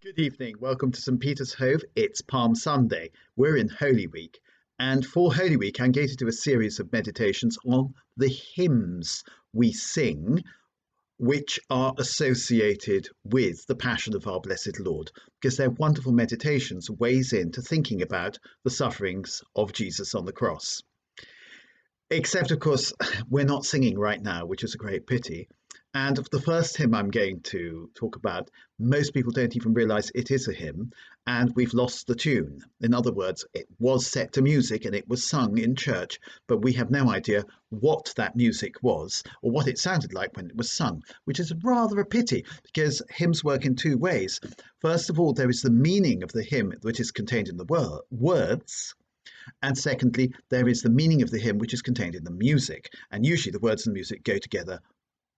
Good evening. Welcome to St. Peter's Hove. It's Palm Sunday. We're in Holy Week. And for Holy Week, I'm going to do a series of meditations on the hymns we sing, which are associated with the Passion of our Blessed Lord, because they're wonderful meditations, ways into thinking about the sufferings of Jesus on the cross. Except, of course, we're not singing right now, which is a great pity. And the first hymn I'm going to talk about, most people don't even realize it is a hymn, and we've lost the tune. In other words, it was set to music and it was sung in church, but we have no idea what that music was or what it sounded like when it was sung, which is rather a pity because hymns work in two ways. First of all, there is the meaning of the hymn which is contained in the words. And secondly, there is the meaning of the hymn which is contained in the music. And usually the words and the music go together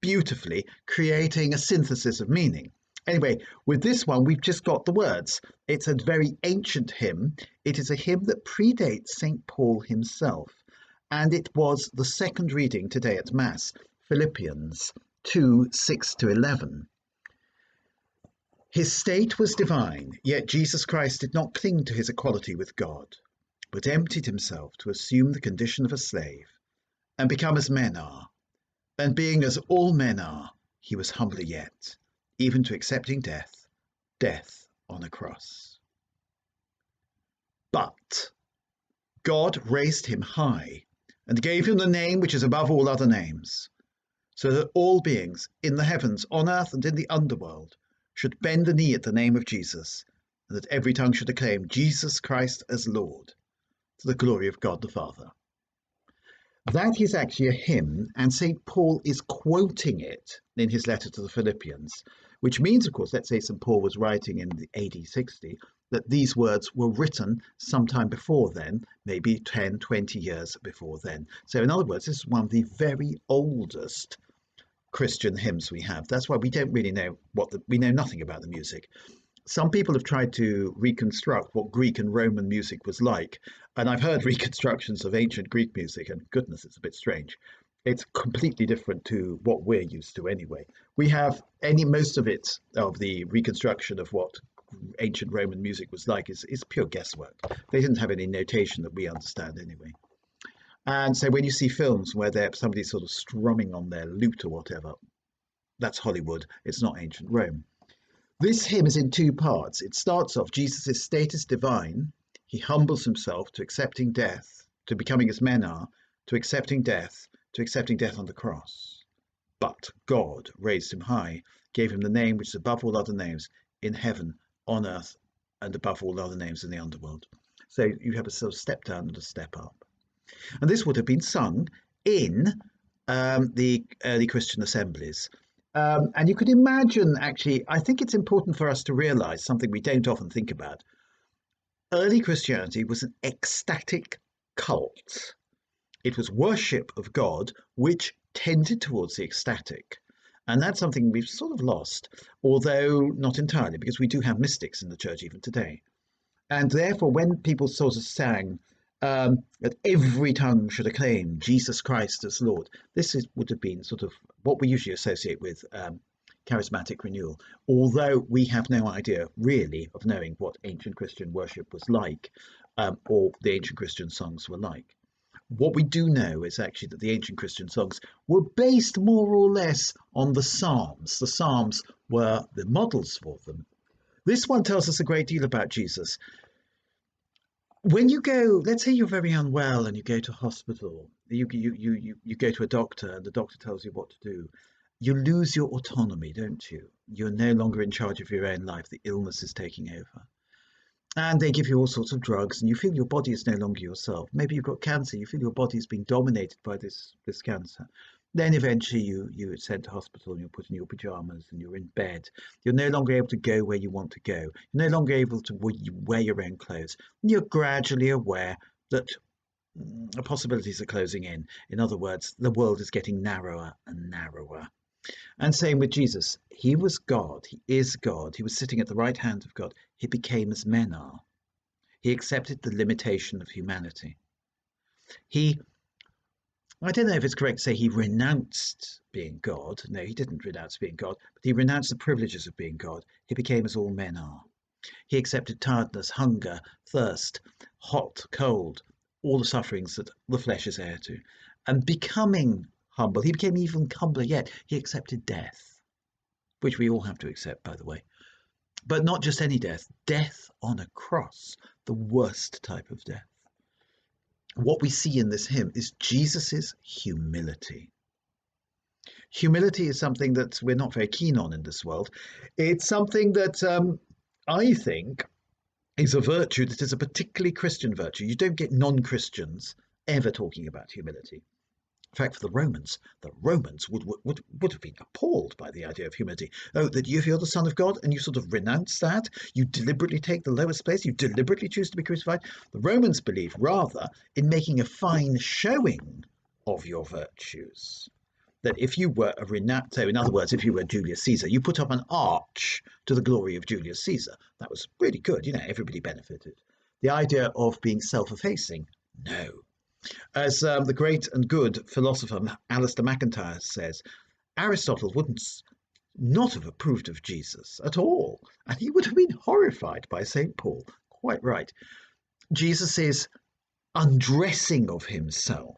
beautifully, creating a synthesis of meaning. Anyway, with this one, we've just got the words. It's a very ancient hymn. It is a hymn that predates St. Paul himself. And it was the second reading today at Mass, Philippians 2, 6 to 11. His state was divine, yet Jesus Christ did not cling to his equality with God, but emptied himself to assume the condition of a slave and become as men are. And being as all men are, he was humbler yet, even to accepting death on a cross. But God raised him high and gave him the name which is above all other names, so that all beings in the heavens, on earth, and in the underworld should bend the knee at the name of Jesus, and that every tongue should acclaim Jesus Christ as Lord, to the glory of God the Father. That is actually a hymn, and St. Paul is quoting it in his letter to the Philippians, which means, of course, let's say St. Paul was writing in the AD 60, that these words were written sometime before then, maybe 10, 20 years before then. So in other words, this is one of the very oldest Christian hymns we have. That's why we don't really know we know nothing about the music. Some people have tried to reconstruct what Greek and Roman music was like, and I've heard reconstructions of ancient Greek music, and goodness, it's a bit strange. It's completely different to what we're used to anyway. We have most of the reconstruction of what ancient Roman music was like is pure guesswork. They didn't have any notation that we understand anyway. And so when you see films where somebody's sort of strumming on their lute or whatever, that's Hollywood, it's not ancient Rome. This hymn is in two parts. It starts off, Jesus' state is divine. He humbles himself to accepting death, to becoming as men are, to accepting death on the cross. But God raised him high, gave him the name which is above all other names in heaven, on earth, and above all other names in the underworld. So you have a sort of step down and a step up. And this would have been sung in the early Christian assemblies. And you could imagine, actually, I think it's important for us to realize something we don't often think about. Early Christianity was an ecstatic cult. It was worship of God, which tended towards the ecstatic. And that's something we've sort of lost, although not entirely, because we do have mystics in the church even today. And therefore, when people sort of sang that every tongue should acclaim Jesus Christ as Lord, would have been sort of what we usually associate with charismatic renewal, although we have no idea really of knowing what ancient Christian worship was like, or the ancient Christian songs were like. What we do know is actually that the ancient Christian songs were based more or less on the Psalms. The Psalms were the models for them. This one tells us a great deal about Jesus. When you go, let's say you're very unwell and you go to hospital, you go to a doctor and the doctor tells you what to do. You lose your autonomy, don't you? You're no longer in charge of your own life. The illness is taking over. And they give you all sorts of drugs and you feel your body is no longer yourself. Maybe you've got cancer, you feel your body is being dominated by this cancer. Then eventually you're sent to hospital and you're put in your pajamas and you're in bed. You're no longer able to go where you want to go. You're no longer able to wear your own clothes. And you're gradually aware that the possibilities are closing in. In other words, the world is getting narrower and narrower. And same with Jesus. He was God. He is God. He was sitting at the right hand of God. He became as men are. He accepted the limitation of humanity. I don't know if it's correct to say he renounced being God. No, he didn't renounce being God, but he renounced the privileges of being God. He became as all men are. He accepted tiredness, hunger, thirst, hot, cold, all the sufferings that the flesh is heir to. And becoming humble, he became even humbler yet. He accepted death, which we all have to accept, by the way. But not just any death, death on a cross, the worst type of death. What we see in this hymn is Jesus's humility. Humility is something that we're not very keen on in this world. It's something that I think is a virtue that is a particularly Christian virtue. You don't get non-Christians ever talking about humility. In fact, for the Romans would have been appalled by the idea of humility. Oh, that if you're the Son of God and you sort of renounce that, you deliberately take the lowest place, you deliberately choose to be crucified. The Romans believed rather in making a fine showing of your virtues. That if you were a renowned, so in other words, if you were Julius Caesar, you put up an arch to the glory of Julius Caesar. That was really good, everybody benefited. The idea of being self-effacing, no. As the great and good philosopher Alistair MacIntyre says, Aristotle wouldn't not have approved of Jesus at all, and he would have been horrified by St. Paul. Quite right. Jesus' undressing of himself,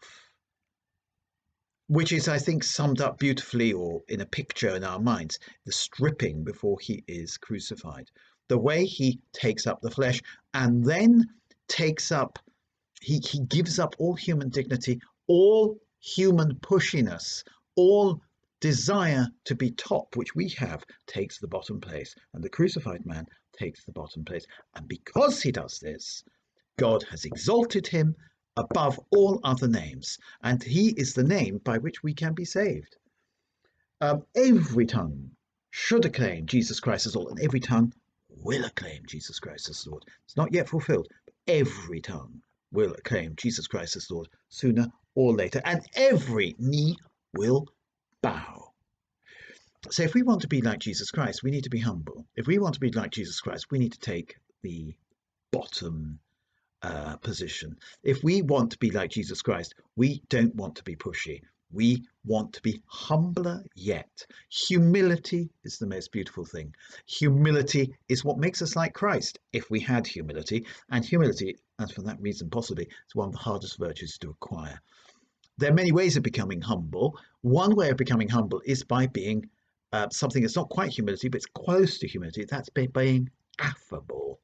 which is, I think, summed up beautifully or in a picture in our minds, the stripping before he is crucified. The way he takes up the flesh and then takes up, he gives up all human dignity, all human pushiness, all desire to be top, which we have, takes the bottom place. And the crucified man takes the bottom place. And because he does this, God has exalted him above all other names, and he is the name by which we can be saved. Every tongue should acclaim Jesus Christ as Lord, and every tongue will acclaim Jesus Christ as Lord. It's not yet fulfilled, but every tongue will acclaim Jesus Christ as Lord sooner or later, and every knee will bow. So if we want to be like Jesus Christ, we need to be humble. If we want to be like Jesus Christ, we need to take the bottom position. If we want to be like Jesus Christ, we don't want to be pushy. We want to be humbler yet. Humility is the most beautiful thing. Humility is what makes us like Christ, if we had humility. And humility, and for that reason possibly, is one of the hardest virtues to acquire. There are many ways of becoming humble. One way of becoming humble is by being something that's not quite humility, but it's close to humility. That's by being affable.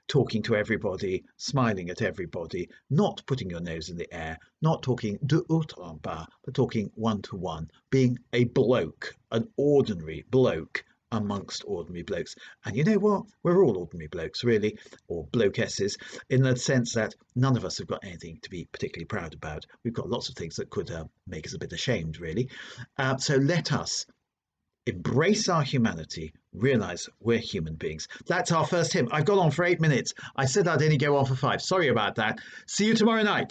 Talking to everybody, smiling at everybody, not putting your nose in the air, not talking de haut en bas, but talking one-to-one, being a bloke, an ordinary bloke amongst ordinary blokes. And you know what? We're all ordinary blokes, really, or blokesses, in the sense that none of us have got anything to be particularly proud about. We've got lots of things that could make us a bit ashamed, really. So let us embrace our humanity, realize we're human beings. That's our first hymn. I've gone on for 8 minutes. I said I'd only go on for 5. Sorry about that. See you tomorrow night.